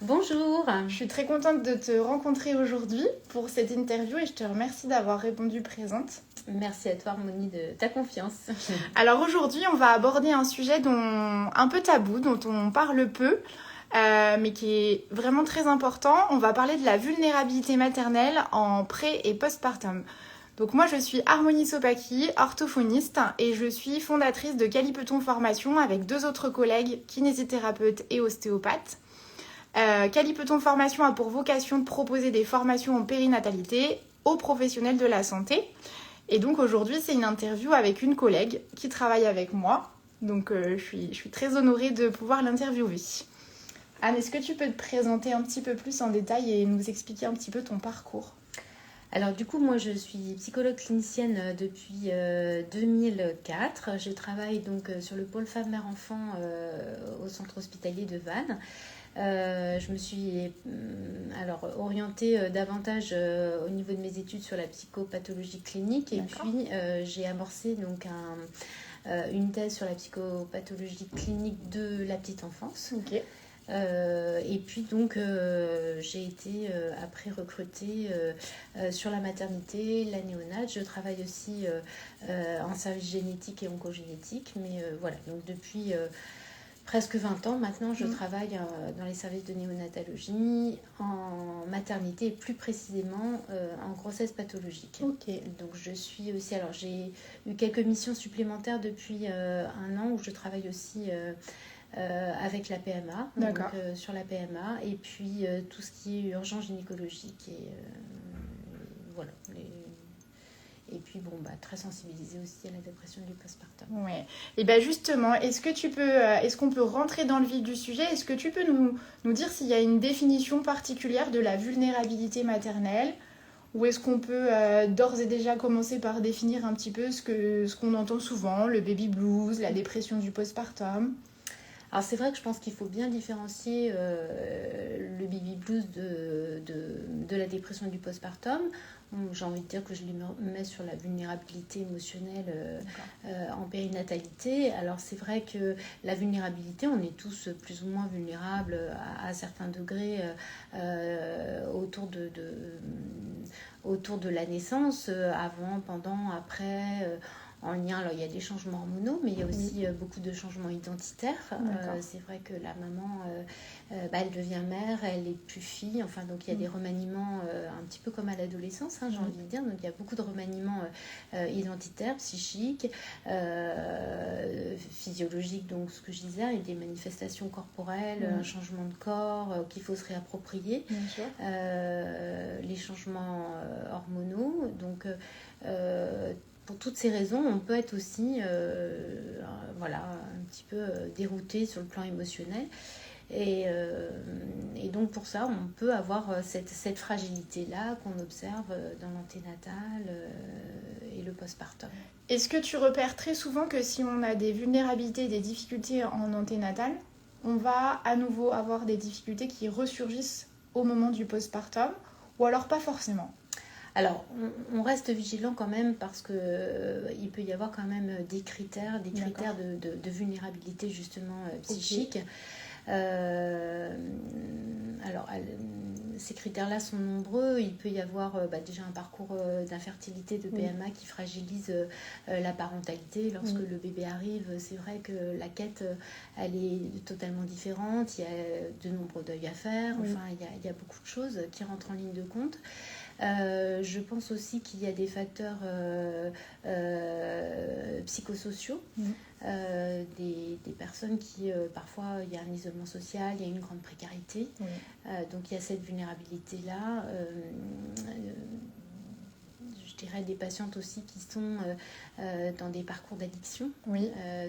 Bonjour. Je suis très contente de te rencontrer aujourd'hui pour cette interview et je te remercie d'avoir répondu présente. Merci à toi, Harmonie, de ta confiance. Alors aujourd'hui, on va aborder un sujet un peu tabou, dont on parle peu, mais qui est vraiment très important. On va parler de la vulnérabilité maternelle en pré- et postpartum. Donc moi, je suis Harmonie Sopaki, orthophoniste, et je suis fondatrice de Calipeton Formation avec 2 autres collègues, kinésithérapeutes et ostéopathes. Calipeton Formation a pour vocation de proposer des formations en périnatalité aux professionnels de la santé. Et donc aujourd'hui, c'est une interview avec une collègue qui travaille avec moi. Donc je suis très honorée de pouvoir l'interviewer. Anne, est-ce que tu peux te présenter un petit peu plus en détail et nous expliquer un petit peu ton parcours ? Alors du coup, moi je suis psychologue clinicienne depuis 2004. Je travaille donc sur le pôle femmes-mères-enfants au centre hospitalier de Vannes. Je me suis orientée davantage au niveau de mes études sur la psychopathologie clinique. Et D'accord. puis j'ai amorcé donc une thèse sur la psychopathologie clinique de la petite enfance. Ok. Et puis donc j'ai été après recrutée sur la maternité, la néonate. Je travaille aussi en service génétique et oncogénétique. Mais voilà, donc depuis presque 20 ans maintenant, je travaille dans les services de néonatologie, en maternité et plus précisément en grossesse pathologique. Ok. Donc je suis aussi, alors j'ai eu quelques missions supplémentaires depuis 1 an où je travaille aussi avec la PMA, donc sur la PMA, et puis tout ce qui est urgence gynécologique et voilà. Et puis très sensibilisée aussi à la dépression du postpartum. Ouais. Et bien justement, est-ce qu'on peut rentrer dans le vif du sujet ? Est-ce que tu peux nous dire s'il y a une définition particulière de la vulnérabilité maternelle ? Ou est-ce qu'on peut d'ores et déjà commencer par définir un petit peu ce qu'on entend souvent, le baby blues, la dépression du postpartum ? Alors c'est vrai que je pense qu'il faut bien différencier le baby blues de la dépression du postpartum. J'ai envie de dire que je les mets sur la vulnérabilité émotionnelle en périnatalité. Alors c'est vrai que la vulnérabilité, on est tous plus ou moins vulnérables à certains degrés autour de la naissance, avant, pendant, après. En lien, alors il y a des changements hormonaux, mais il y a aussi beaucoup de changements identitaires. C'est vrai que la maman, elle devient mère, elle est plus fille. Enfin, donc il y a des remaniements un petit peu comme à l'adolescence, j'ai envie de dire. Donc il y a beaucoup de remaniements identitaires, psychiques, physiologiques. Donc ce que je disais, il y a des manifestations corporelles, un changement de corps qu'il faut se réapproprier. Bien sûr. Les changements hormonaux. Donc pour toutes ces raisons, on peut être aussi un petit peu dérouté sur le plan émotionnel. Et donc pour ça, on peut avoir cette fragilité-là qu'on observe dans l'anténatal et le postpartum. Est-ce que tu repères très souvent que si on a des vulnérabilités, des difficultés en anténatal, on va à nouveau avoir des difficultés qui ressurgissent au moment du postpartum, ou alors pas forcément ? Alors, on reste vigilant quand même parce qu'il peut y avoir quand même des critères de vulnérabilité justement psychique. Ces critères-là sont nombreux. Il peut y avoir déjà un parcours d'infertilité, de PMA qui fragilise la parentalité. Lorsque le bébé arrive, c'est vrai que la quête, elle est totalement différente. Il y a de nombreux deuils à faire. Enfin, il y a beaucoup de choses qui rentrent en ligne de compte. Je pense aussi qu'il y a des facteurs psychosociaux, des personnes qui, parfois, il y a un isolement social, il y a une grande précarité. Donc, il y a cette vulnérabilité-là. Je dirais des patientes aussi qui sont dans des parcours d'addiction.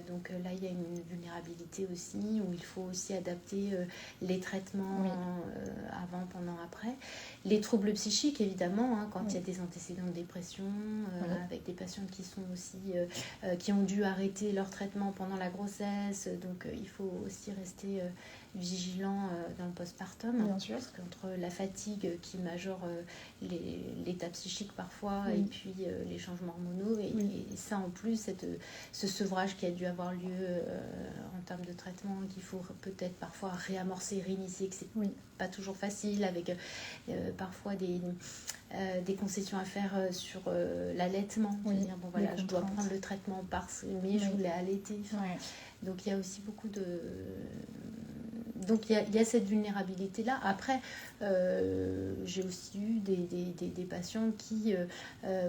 Donc là, il y a une vulnérabilité aussi où il faut aussi adapter les traitements avant, pendant, après. Les troubles psychiques, évidemment, quand il y a des antécédents de dépression, avec des patientes qui sont aussi qui ont dû arrêter leur traitement pendant la grossesse. Donc il faut aussi rester vigilants dans le postpartum. Bien sûr. Parce qu'entre la fatigue qui majore l'état psychique parfois, et puis les changements hormonaux, et ça en plus, ce sevrage qui a dû avoir lieu en termes de traitement, qu'il faut peut-être parfois réamorcer, réinitier, que c'est pas toujours facile, avec parfois des concessions à faire sur l'allaitement. C'est-à-dire, bon voilà, je dois prendre le traitement parce que je voulais allaiter. Donc il y a aussi beaucoup de... Donc il y a cette vulnérabilité-là. Après, j'ai aussi eu des patients qui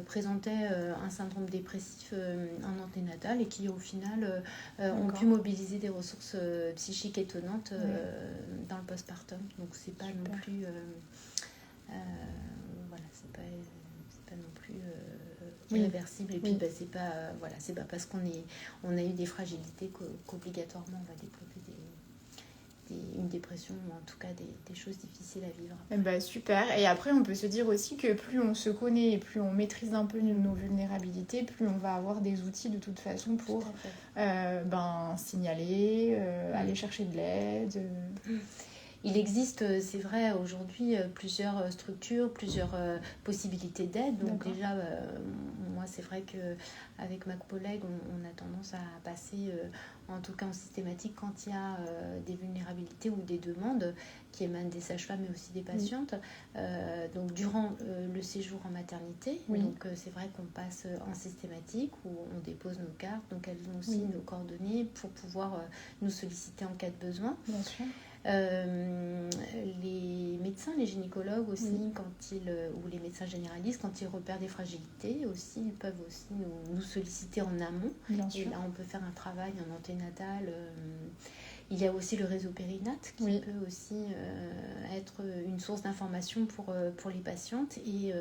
présentaient un syndrome dépressif en anténatal et qui au final ont pu mobiliser des ressources psychiques étonnantes dans le postpartum. Donc c'est pas non plus... voilà, c'est pas non plus irréversible. Et puis c'est pas parce qu'on a eu des fragilités qu'obligatoirement on va développer une dépression, ou en tout cas des choses difficiles à vivre. Super. Et après, on peut se dire aussi que plus on se connaît et plus on maîtrise un peu nos vulnérabilités, plus on va avoir des outils de toute façon pour signaler, aller chercher de l'aide. Il existe, c'est vrai, aujourd'hui, plusieurs structures, plusieurs possibilités d'aide. Donc déjà, moi, c'est vrai qu'avec ma collègue, on a tendance à passer, en tout cas en systématique, quand il y a des vulnérabilités ou des demandes qui émanent des sages-femmes, mais aussi des patientes. Donc durant le séjour en maternité, donc c'est vrai qu'on passe en systématique où on dépose nos cartes. Donc elles ont aussi nos coordonnées pour pouvoir nous solliciter en cas de besoin. Bien sûr. Les médecins, les gynécologues aussi, ou les médecins généralistes, quand ils repèrent des fragilités aussi, ils peuvent aussi nous solliciter en amont. Et là, on peut faire un travail en anténatal. Il y a aussi le réseau Périnat qui peut aussi être une source d'information pour les patientes et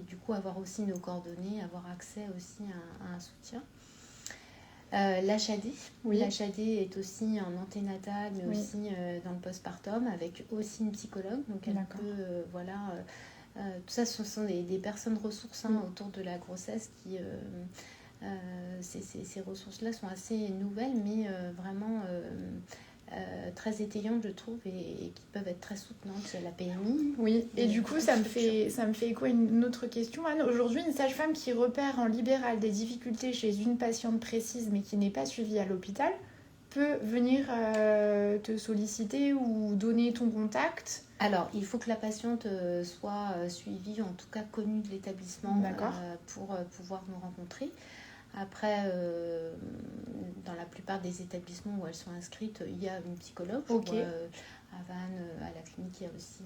du coup avoir aussi nos coordonnées, avoir accès aussi à un soutien. L'HAD. L'HAD est aussi en anténatal, mais aussi dans le postpartum, avec aussi une psychologue. Donc elle peut, tout ça, ce sont des personnes ressources autour de la grossesse qui... ces ressources-là sont assez nouvelles, mais vraiment très étayantes, je trouve, et qui peuvent être très soutenantes. C'est la PMI. Oui, et du coup, ça me fait écho à une autre question. Anne, aujourd'hui, une sage-femme qui repère en libéral des difficultés chez une patiente précise, mais qui n'est pas suivie à l'hôpital, peut venir te solliciter ou donner ton contact? Alors, il faut que la patiente soit suivie, en tout cas connue de l'établissement, pour pouvoir nous rencontrer. Après, dans la plupart des établissements où elles sont inscrites, il y a une psychologue. À Vannes, à la clinique, il y a aussi...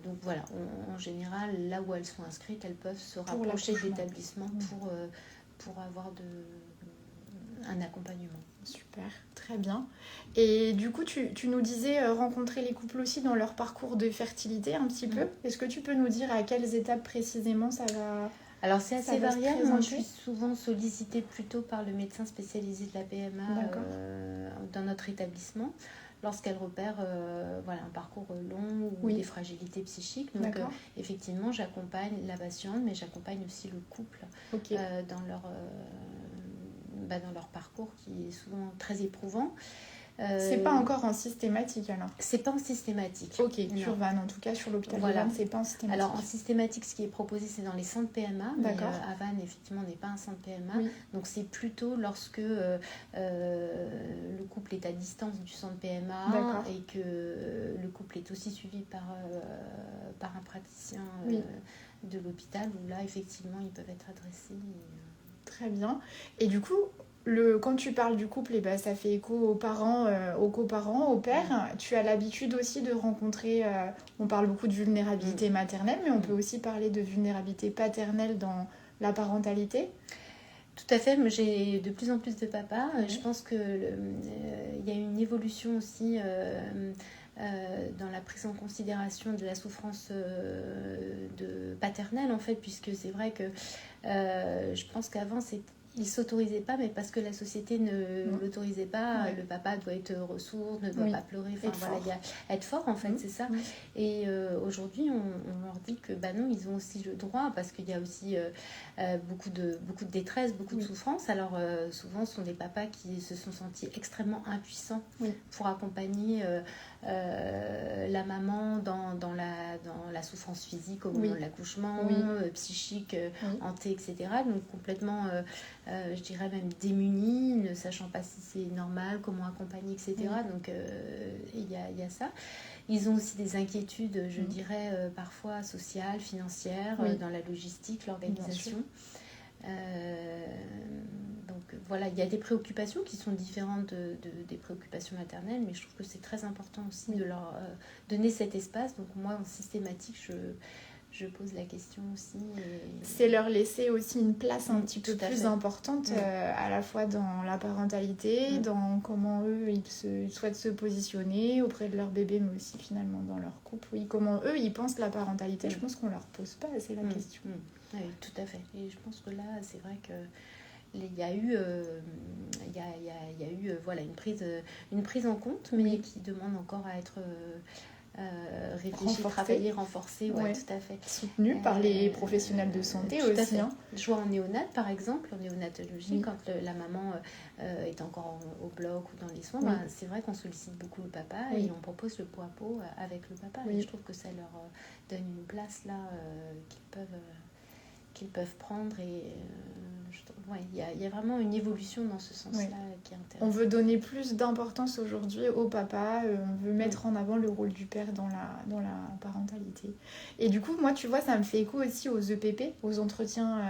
donc voilà, en général, là où elles sont inscrites, elles peuvent se rapprocher de l'établissement pour avoir un accompagnement. Super, très bien. Et du coup, tu nous disais rencontrer les couples aussi dans leur parcours de fertilité un petit peu. Est-ce que tu peux nous dire à quelles étapes précisément ça va... Alors c'est assez variable. Moi, je suis souvent sollicitée plutôt par le médecin spécialisé de la PMA dans notre établissement lorsqu'elle repère un parcours long ou des fragilités psychiques. Donc effectivement, j'accompagne la patiente, mais j'accompagne aussi le couple dans leur parcours qui est souvent très éprouvant. C'est pas encore en systématique alors? C'est pas en systématique. Ok, sur Vannes, en tout cas sur l'hôpital de Vannes, c'est pas en systématique. Alors en systématique, ce qui est proposé, c'est dans les centres PMA, mais à Vannes, effectivement, on n'est pas un centre PMA. Donc c'est plutôt lorsque le couple est à distance du centre PMA et que le couple est aussi suivi par un praticien de l'hôpital, où là, effectivement, ils peuvent être adressés. Très bien. Et du coup, quand tu parles du couple, ça fait écho aux parents, aux coparents, aux pères. Tu as l'habitude aussi de rencontrer... on parle beaucoup de vulnérabilité maternelle, mais on peut aussi parler de vulnérabilité paternelle dans la parentalité. Tout à fait, mais j'ai de plus en plus de papas. Je pense qu'il y a une évolution aussi dans la prise en considération de la souffrance paternelle, en fait, puisque c'est vrai que je pense qu'avant, il s'autorisait pas, mais parce que la société ne l'autorisait pas. Le papa doit être sourd, ne doit pas pleurer. Enfin, voilà, être fort, en fait, c'est ça. Et aujourd'hui, on leur dit que non, ils ont aussi le droit, parce qu'il y a aussi beaucoup de détresse, beaucoup de souffrance. Alors, souvent, ce sont des papas qui se sont sentis extrêmement impuissants pour accompagner la maman dans la souffrance physique au moment de l'accouchement, psychique, hantée, etc. Donc, complètement... je dirais même démunis, ne sachant pas si c'est normal, comment accompagner, etc. Donc il y a ça. Ils ont aussi des inquiétudes, je dirais, parfois sociales, financières, dans la logistique, l'organisation. Donc voilà, il y a des préoccupations qui sont différentes des préoccupations maternelles, mais je trouve que c'est très important aussi de leur donner cet espace. Donc moi, en systématique, je pose la question aussi. C'est leur laisser aussi une place un petit peu plus importante, à la fois dans la parentalité, dans comment eux, ils souhaitent se positionner auprès de leur bébé, mais aussi finalement dans leur couple. Oui, comment eux, ils pensent la parentalité. Je pense qu'on leur pose pas assez la question. Oui, tout à fait. Et je pense que là, c'est vrai que il y a eu, voilà, une prise en compte, mais qui demande encore à être... réfléchir, travailler, renforcer, tout à fait. Soutenu par les professionnels de santé aussi. Je vois en néonat, par exemple, en néonatologie, quand la maman est encore au bloc ou dans les soins, c'est vrai qu'on sollicite beaucoup le papa et on propose le pot à pot avec le papa. Et je trouve que ça leur donne une place là qu'ils peuvent prendre et il y a vraiment une évolution dans ce sens-là qui est intéressante. On veut donner plus d'importance aujourd'hui au papa, on veut mettre en avant le rôle du père dans la parentalité. Et du coup, moi, tu vois, ça me fait écho aussi aux EPP, aux entretiens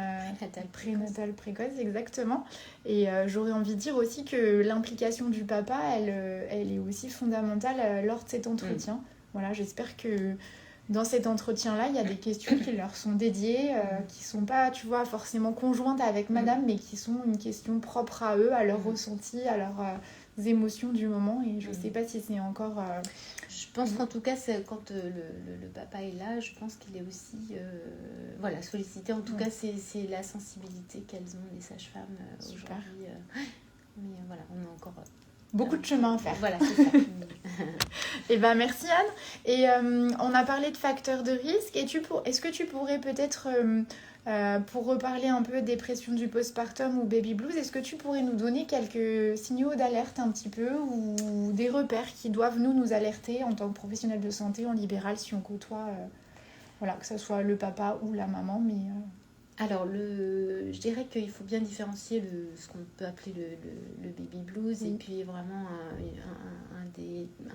prénatal précoces, exactement. Et j'aurais envie de dire aussi que l'implication du papa, elle est aussi fondamentale lors de cet entretien. Voilà, j'espère que dans cet entretien-là, il y a des questions qui leur sont dédiées, qui ne sont pas, tu vois, forcément conjointes avec madame, mais qui sont une question propre à eux, à leur ressenti, à leurs émotions du moment. Et je ne sais pas si c'est encore... Je pense qu'en tout cas, quand le papa est là, je pense qu'il est aussi sollicité. En tout cas, c'est la sensibilité qu'elles ont, les sages-femmes, aujourd'hui. Mais voilà, on a encore... beaucoup de chemin à faire. Voilà, c'est ça. Et merci Anne. Et on a parlé de facteurs de risque. Est-ce que tu pourrais peut-être, pour reparler un peu dépression du postpartum ou baby blues, est-ce que tu pourrais nous donner quelques signaux d'alerte un petit peu ou des repères qui doivent nous alerter en tant que professionnels de santé en libéral si on côtoie, que ce soit le papa ou la maman, mais... Alors, je dirais qu'il faut bien différencier ce qu'on peut appeler le baby blues et puis vraiment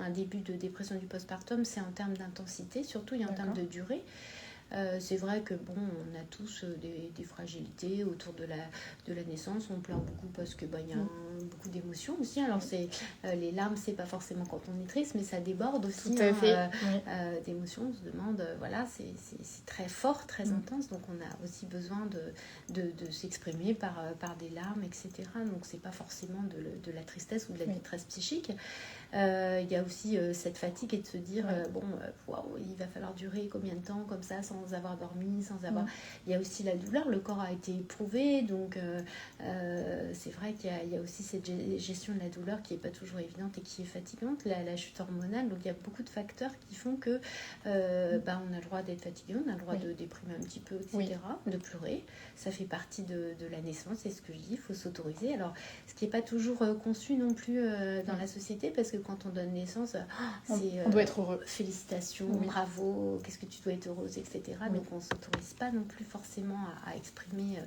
un début de dépression du postpartum, c'est en termes d'intensité, surtout et en termes de durée. C'est vrai que on a tous des fragilités autour de la naissance. On pleure beaucoup parce que y a beaucoup d'émotions aussi. Alors les larmes, c'est pas forcément quand on est triste, mais ça déborde aussi. Tout à fait. D'émotions. On se demande, c'est très fort, très intense. Donc on a aussi besoin de s'exprimer par des larmes, etc. Donc c'est pas forcément de la tristesse ou de la détresse psychique. Il y a aussi cette fatigue et de se dire il va falloir durer combien de temps comme ça sans avoir dormi, sans avoir... Il y a aussi la douleur, le corps a été éprouvé, donc c'est vrai qu'il y a aussi cette gestion de la douleur qui n'est pas toujours évidente et qui est fatigante, la chute hormonale. Donc il y a beaucoup de facteurs qui font que on a le droit d'être fatigué, on a le droit de déprimer un petit peu, etc., de pleurer. Ça fait partie de la naissance, c'est ce que je dis, il faut s'autoriser. Alors ce qui n'est pas toujours conçu non plus dans la société, parce que quand on donne naissance, on doit être heureux. Félicitations, bravo, qu'est-ce que tu dois être heureuse, etc. Donc on ne s'autorise pas non plus forcément à exprimer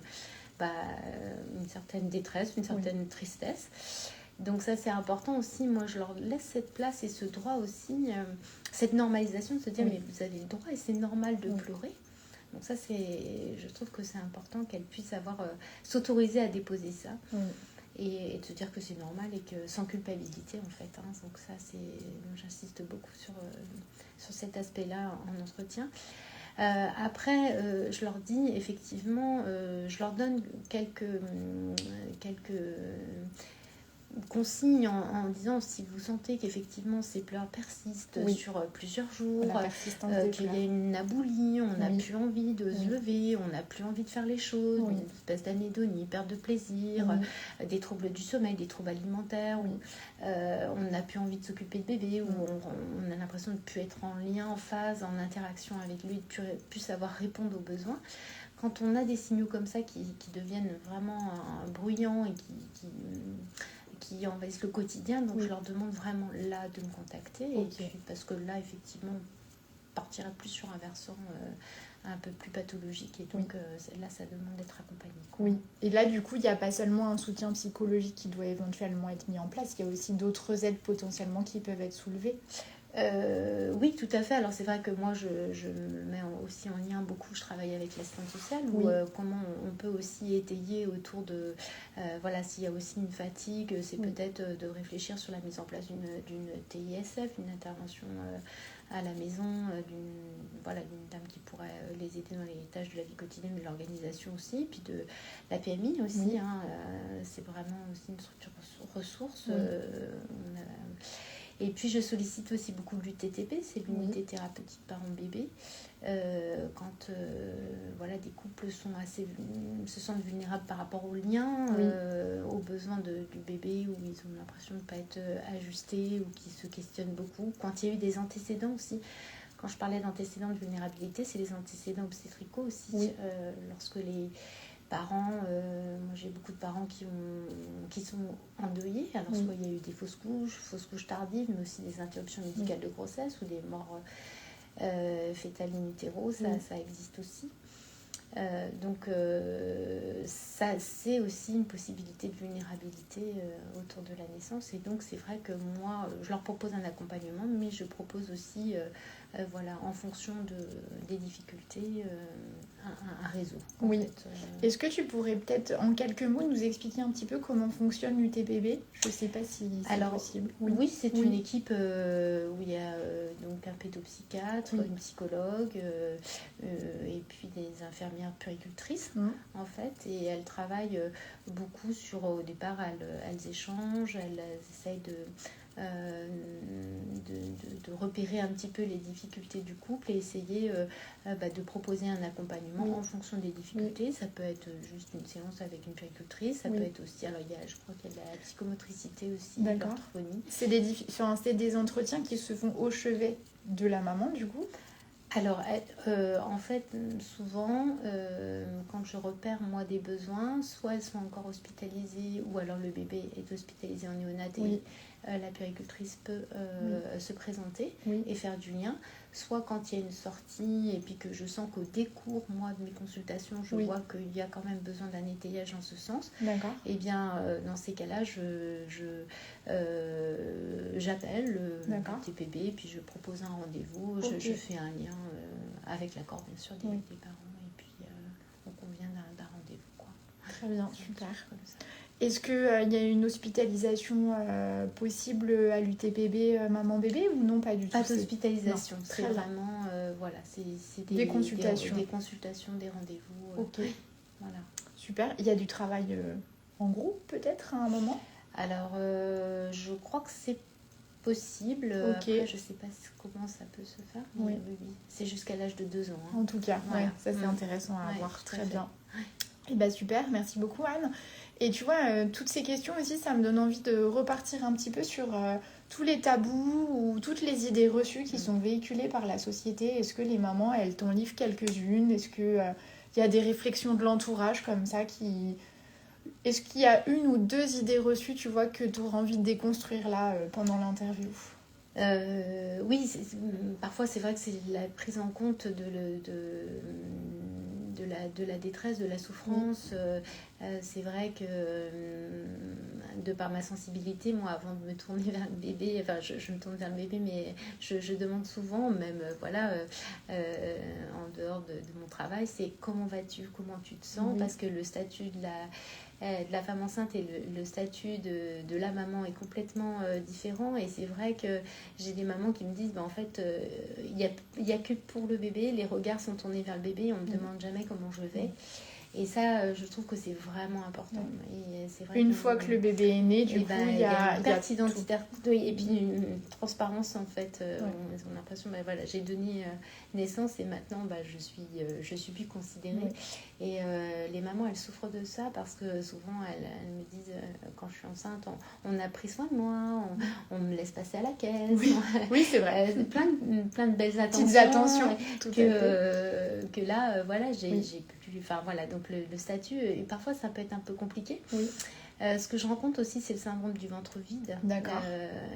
une certaine détresse, une certaine tristesse. Donc ça c'est important aussi, moi je leur laisse cette place et ce droit aussi, cette normalisation de se dire mais vous avez le droit et c'est normal de pleurer. Donc ça je trouve que c'est important qu'elles puissent s'autoriser à déposer ça. Et de se dire que c'est normal et que sans culpabilité en fait. Donc ça j'insiste beaucoup sur cet aspect-là en entretien. Après, je leur dis effectivement, je leur donne quelques consigne en disant si vous sentez qu'effectivement ces pleurs persistent sur plusieurs jours, qu'il y a une aboulie, on n'a plus envie de se lever, on n'a plus envie de faire les choses, une espèce d'anédonie, perte de plaisir, des troubles du sommeil, des troubles alimentaires, on n'a plus envie de s'occuper de bébé, ou on a l'impression de ne plus être en lien, en phase, en interaction avec lui, de ne plus savoir répondre aux besoins. Quand on a des signaux comme ça qui deviennent vraiment bruyants et qui envahissent le quotidien, donc je leur demande vraiment là de me contacter, et puis, parce que là effectivement on partirait plus sur un versant un peu plus pathologique, et donc là ça demande d'être accompagné. Oui, et là du coup il n'y a pas seulement un soutien psychologique qui doit éventuellement être mis en place, il y a aussi d'autres aides potentiellement qui peuvent être soulevées. Oui, tout à fait. Alors c'est vrai que moi je me mets aussi en lien beaucoup, je travaille avec l'assistante sociale, où comment on peut aussi étayer autour de s'il y a aussi une fatigue, c'est peut-être de réfléchir sur la mise en place d'une TISF, une intervention à la maison, d'une dame qui pourrait les aider dans les tâches de la vie quotidienne, de l'organisation aussi, puis de la PMI aussi, c'est vraiment aussi une structure ressource. Et puis je sollicite aussi beaucoup l'UTTP, c'est l'unité thérapeutique parent-bébé. Quand des couples se sentent vulnérables par rapport aux liens, aux besoins du bébé, où ils ont l'impression de ne pas être ajustés, ou qui se questionnent beaucoup. Quand il y a eu des antécédents aussi, quand je parlais d'antécédents de vulnérabilité, c'est les antécédents obstétricaux aussi. Lorsque les parents, moi j'ai beaucoup de parents qui sont endeuillés, alors soit il y a eu des fausses couches tardives, mais aussi des interruptions médicales de grossesse, ou des morts fétales in utero, ça existe aussi. Donc ça, c'est aussi une possibilité de vulnérabilité autour de la naissance, et donc c'est vrai que moi je leur propose un accompagnement, mais je propose aussi en fonction des difficultés un réseau. Est-ce que tu pourrais peut-être en quelques mots nous expliquer un petit peu comment fonctionne l'UTPB ? Je ne sais pas si c'est possible. Oui, c'est une équipe où il y a donc un pédopsychiatre, une psychologue, et puis des infirmières puéricultrices en fait, et elles travaillent beaucoup sur, au départ elles échangent, elles essayent de repérer un petit peu les difficultés du couple, et essayer de proposer un accompagnement en fonction des difficultés. Ça peut être juste une séance avec une puéricultrice, ça peut être aussi, alors je crois qu'il y a de la psychomotricité aussi, l'orthophonie. C'est des entretiens qui se font au chevet de la maman du coup ? Alors, en fait, souvent, quand je repère, moi, des besoins, soit elles sont encore hospitalisées, ou alors le bébé est hospitalisé en néonat, et la puéricultrice peut se présenter et faire du lien. Soit quand il y a une sortie, et puis que je sens qu'au décours, moi, de mes consultations, je vois qu'il y a quand même besoin d'un étayage en ce sens. Et bien, dans ces cas-là, j'appelle le TPB, puis je propose un rendez-vous, je fais un lien avec l'accord, bien sûr, des parents, et puis on convient d'un rendez-vous, quoi. Très bien, super. Est-ce qu'il y a une hospitalisation possible à l'UTPB maman-bébé, ou non, pas du tout ? Pas d'hospitalisation, c'est vraiment c'est des consultations. Des consultations, des rendez-vous. Voilà. Super. Il y a du travail en groupe peut-être à un moment ? Alors, je crois que c'est possible. Après, je ne sais pas comment ça peut se faire. Mais oui. C'est jusqu'à l'âge de 2 ans. En tout cas, ça c'est intéressant à voir. Très bien. Et bah super, merci beaucoup Anne. Et tu vois, toutes ces questions aussi, ça me donne envie de repartir un petit peu sur tous les tabous ou toutes les idées reçues qui sont véhiculées par la société. Est-ce que les mamans, elles t'en livrent quelques-unes ? Est-ce qu'il y a des réflexions de l'entourage comme ça qui... Est-ce qu'il y a une ou deux idées reçues, tu vois, que tu auras envie de déconstruire là pendant l'interview ? Oui, parfois c'est vrai que c'est la prise en compte de la détresse, de la souffrance. C'est vrai que de par ma sensibilité, moi, avant de me tourner vers le bébé, enfin je me tourne vers le bébé, mais je demande souvent, même en dehors de mon travail, c'est comment vas-tu, comment tu te sens, parce que le statut de la femme enceinte et le statut de la maman est complètement différent, et c'est vrai que j'ai des mamans qui me disent en fait il y a que pour le bébé, les regards sont tournés vers le bébé, on me demande jamais comment je vais. Et ça, je trouve que c'est vraiment important. Et c'est vrai une fois que le bébé est né, du coup, il y a une perte identitaire. Oui, et puis une transparence, en fait. On a l'impression, voilà, j'ai donné naissance et maintenant, je suis plus considérée. Et les mamans, elles souffrent de ça parce que souvent, elles me disent, quand je suis enceinte, on a pris soin de moi, on me laisse passer à la caisse. Oui, c'est vrai. Plein de belles attentions. Petites attentions, que là, voilà, j'ai pu... Enfin, voilà, donc le statut, et parfois, ça peut être un peu compliqué. Oui. Ce que je rencontre aussi, c'est le syndrome du ventre vide. D'accord.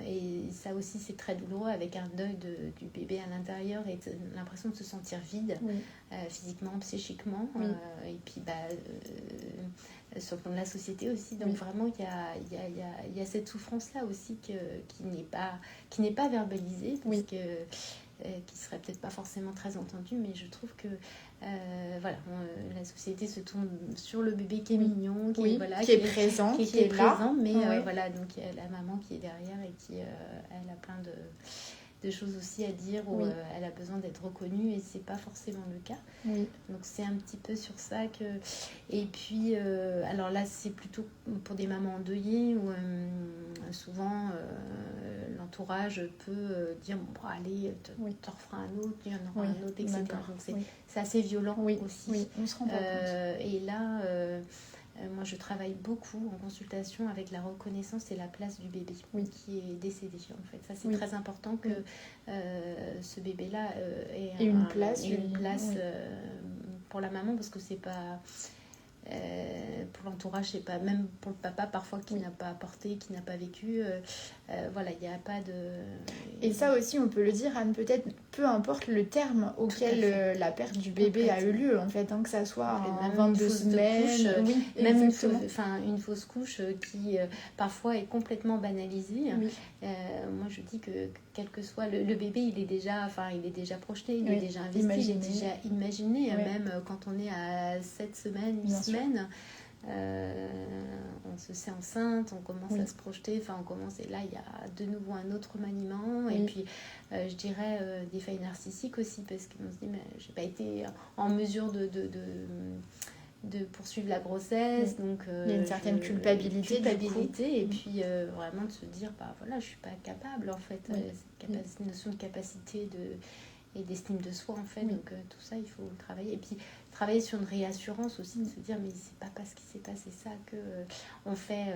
Et ça aussi, c'est très douloureux avec un deuil du bébé à l'intérieur et l'impression de se sentir vide, physiquement, psychiquement. Et puis, sur le plan de la société aussi. Donc, vraiment, il y a cette souffrance-là aussi qui n'est pas verbalisée, parce que, qui serait peut-être pas forcément très entendue, mais je trouve que la société se tourne sur le bébé qui est mignon, qui est présent, qui est présent, mais voilà, donc il y a la maman qui est derrière et qui elle a plein de choses aussi à dire, où elle a besoin d'être reconnue et c'est pas forcément le cas. Donc c'est un petit peu sur ça que... Et puis, alors là, c'est plutôt pour des mamans endeuillées où souvent l'entourage peut dire allez, t'en referas un autre, il y en aura un autre, etc. Donc c'est assez violent aussi. On se rend pas compte. Et là... moi, je travaille beaucoup en consultation avec la reconnaissance et la place du bébé qui est décédé. En fait, ça c'est très important que ce bébé-là ait une place pour la maman, parce que c'est pas pour l'entourage, c'est pas, même pour le papa parfois qui n'a pas apporté, qui n'a pas vécu. Voilà, il n'y a pas de... Et ça aussi, on peut le dire, Anne, peut-être, peu importe le terme auquel la perte du bébé a eu lieu, en fait, hein, que ça soit en 22 semaines, même une fausse couche qui parfois est complètement banalisée. Moi, je dis que quel que soit le bébé, il est déjà projeté, il est déjà investi, il est déjà imaginé, même quand on est à 7 semaines, 8 semaines. On se sait enceinte, on commence à se projeter, et là il y a de nouveau un autre maniement, et puis je dirais des failles narcissiques aussi, parce qu'on se dit mais j'ai pas été en mesure de poursuivre la grossesse, donc il y a une certaine culpabilité et puis vraiment de se dire je suis pas capable en fait, cette notion de capacité et d'estime de soi en fait, donc tout ça il faut travailler, et puis travailler sur une réassurance aussi, de se dire mais c'est pas parce qu'il s'est passé ça que on fait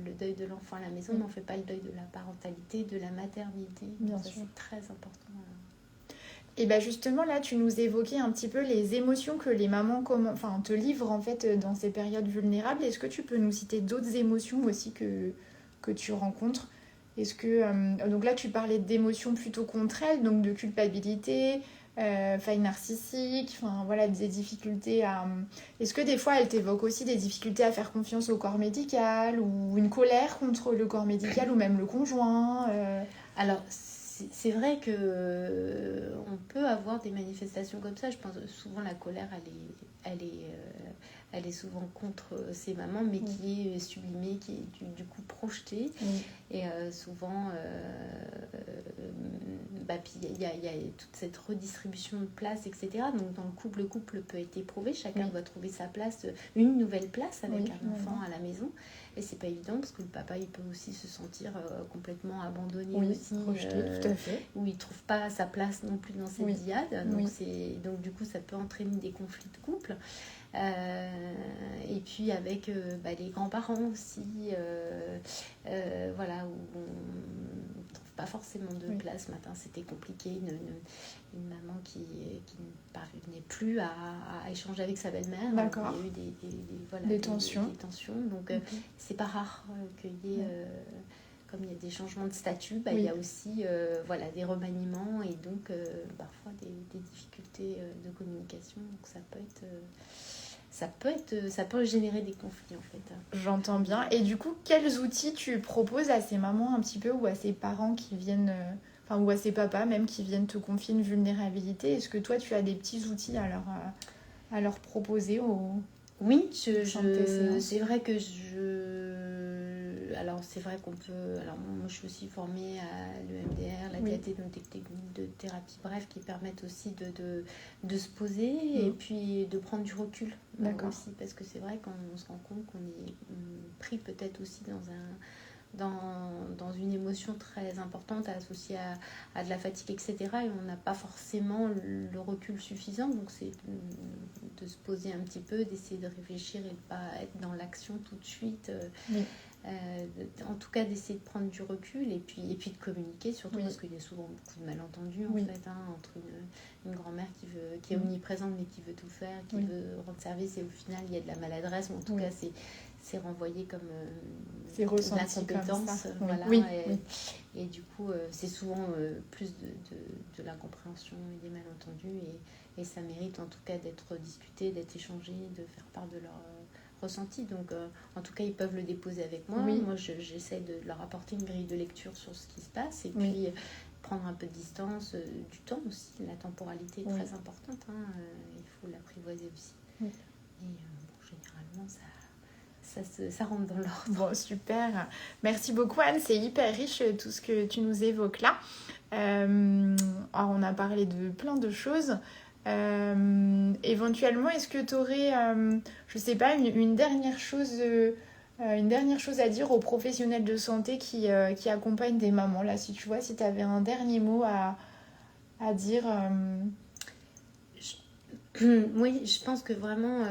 le deuil de l'enfant à la maison, mais on fait pas le deuil de la parentalité, de la maternité. Bien sûr. C'est très important. Et bien justement là, tu nous évoquais un petit peu les émotions que les mamans te livrent en fait dans ces périodes vulnérables. Est-ce que tu peux nous citer d'autres émotions aussi que tu rencontres? Est-ce que donc là tu parlais d'émotions plutôt contre elles, donc de culpabilité, failles narcissiques, des difficultés à... Est-ce que des fois elles t'évoquent aussi des difficultés à faire confiance au corps médical, ou une colère contre le corps médical ou même le conjoint Alors c'est vrai que on peut avoir des manifestations comme ça. Je pense souvent la colère elle est souvent contre ses mamans, mais qui est sublimée, qui est du coup projetée. Et souvent, puis il y a toute cette redistribution de place, etc. Donc dans le couple peut être éprouvé. Chacun doit trouver sa place, une nouvelle place avec un enfant à la maison. Et c'est pas évident, parce que le papa, il peut aussi se sentir complètement abandonné, aussi, projeté, tout à fait. où il trouve pas sa place non plus dans cette diade. Donc du coup, ça peut entraîner des conflits de couple. Et puis avec les grands-parents aussi, où on ne trouve pas forcément de place. Ce matin, c'était compliqué. Une maman qui ne parvenait plus à échanger avec sa belle-mère. D'accord. Il y a eu des tensions. Donc, c'est pas rare qu'il y ait... comme il y a des changements de statut, il y a aussi des remaniements et donc parfois des difficultés de communication. Donc ça peut générer des conflits en fait. J'entends bien. Et du coup, quels outils tu proposes à ces mamans un petit peu, ou à ces parents qui viennent, ou à ces papas même qui viennent te confier une vulnérabilité? Est-ce que toi tu as des petits outils à leur proposer Oui, c'est vrai que alors c'est vrai qu'on peut... Alors moi je suis aussi formée à l'EMDR, la diathèse, des techniques de thérapie, bref, qui permettent aussi de se poser et puis de prendre du recul aussi, parce que c'est vrai qu'on se rend compte qu'on est pris peut-être aussi dans une émotion très importante associée à de la fatigue, etc. Et on n'a pas forcément le recul suffisant. Donc c'est de se poser un petit peu, d'essayer de réfléchir et de ne pas être dans l'action tout de suite. En tout cas, d'essayer de prendre du recul et puis de communiquer, surtout parce qu'il y a souvent beaucoup de malentendus en fait, entre une grand-mère qui est omniprésente mais qui veut tout faire, qui veut rendre service, et au final il y a de la maladresse, mais en tout cas c'est renvoyé comme c'est de l'incompétence, voilà. Et du coup c'est souvent plus de l'incompréhension et des malentendus, et ça mérite en tout cas d'être discuté, d'être échangé, de faire part de leur ressenti. Donc en tout cas ils peuvent le déposer avec moi. Moi j'essaie de leur apporter une grille de lecture sur ce qui se passe, et puis prendre un peu de distance, du temps aussi. La temporalité est très importante, il faut l'apprivoiser aussi. Et généralement ça rentre dans l'ordre. Bon, super. Merci beaucoup, Anne. C'est hyper riche tout ce que tu nous évoques là. Alors, on a parlé de plein de choses. Éventuellement, est-ce que tu aurais, je sais pas, une dernière chose à dire aux professionnels de santé qui accompagnent des mamans là, si tu avais un dernier mot à dire. Oui, je pense que vraiment,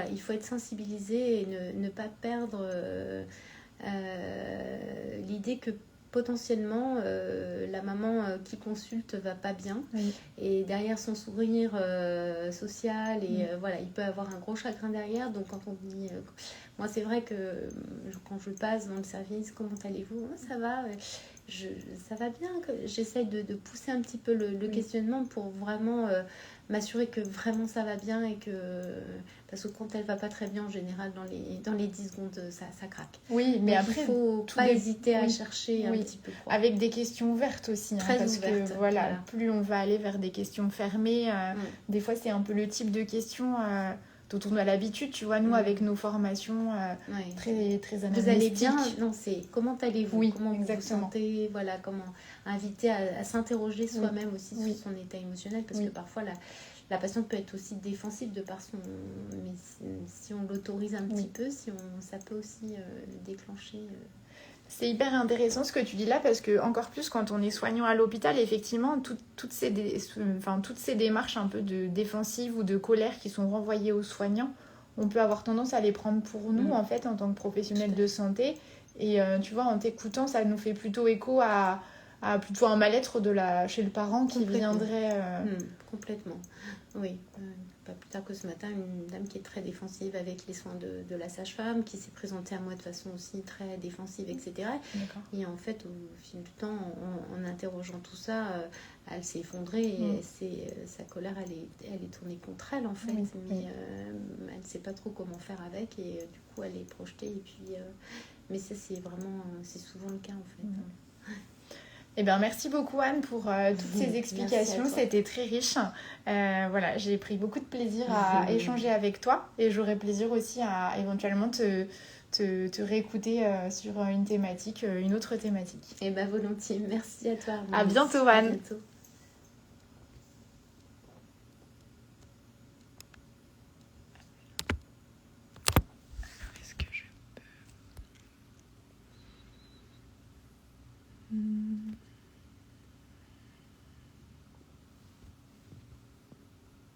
il faut être sensibilisé et ne pas perdre l'idée que potentiellement la maman qui consulte va pas bien, et derrière son sourire social, et il peut avoir un gros chagrin derrière. Donc quand on dit, moi c'est vrai que quand je passe dans le service, comment allez-vous? Ça va, ça va bien. J'essaie de pousser un petit peu le questionnement pour vraiment m'assurer que vraiment ça va bien, et que parce que quand elle va pas très bien, en général dans les 10 secondes ça craque. Oui, mais donc, après il faut pas hésiter à chercher un petit peu, quoi. Avec des questions ouvertes aussi, très parce ouvertes, que voilà, plus on va aller vers des questions fermées, des fois c'est un peu le type de questions dont on a l'habitude, tu vois, nous avec nos formations très très anamnéstiques. Vous allez bien? Non, c'est comment allez-vous? Comment exactement. vous vous sentez? Voilà, comment inviter à s'interroger soi-même aussi sur son état émotionnel, parce que parfois la patiente peut être aussi défensive de par son... Mais si on l'autorise un petit peu, ça peut aussi le déclencher. C'est hyper intéressant ce que tu dis là, parce que encore plus quand on est soignant à l'hôpital, effectivement, toutes ces démarches un peu de défensive ou de colère qui sont renvoyées aux soignants, on peut avoir tendance à les prendre pour nous, en fait, en tant que professionnels de santé. Et tu vois, en t'écoutant, ça nous fait plutôt écho à plutôt un mal-être chez le parent qui viendrait... Complètement, oui. Pas plus tard que ce matin, une dame qui est très défensive avec les soins de la sage-femme, qui s'est présentée à moi de façon aussi très défensive, etc. Et en fait, au fil du temps, en interrogeant tout ça, elle s'est effondrée, et sa colère, elle est tournée contre elle, en fait. Mais elle ne sait pas trop comment faire avec, et du coup, elle est projetée. Et puis, mais ça, c'est souvent le cas, en fait. Eh bien, merci beaucoup, Anne, pour toutes ces explications. C'était très riche. J'ai pris beaucoup de plaisir à échanger avec toi, et j'aurai plaisir aussi à éventuellement te réécouter sur une autre thématique. Eh bien, volontiers. Merci à toi. À bientôt, Anne. À bientôt.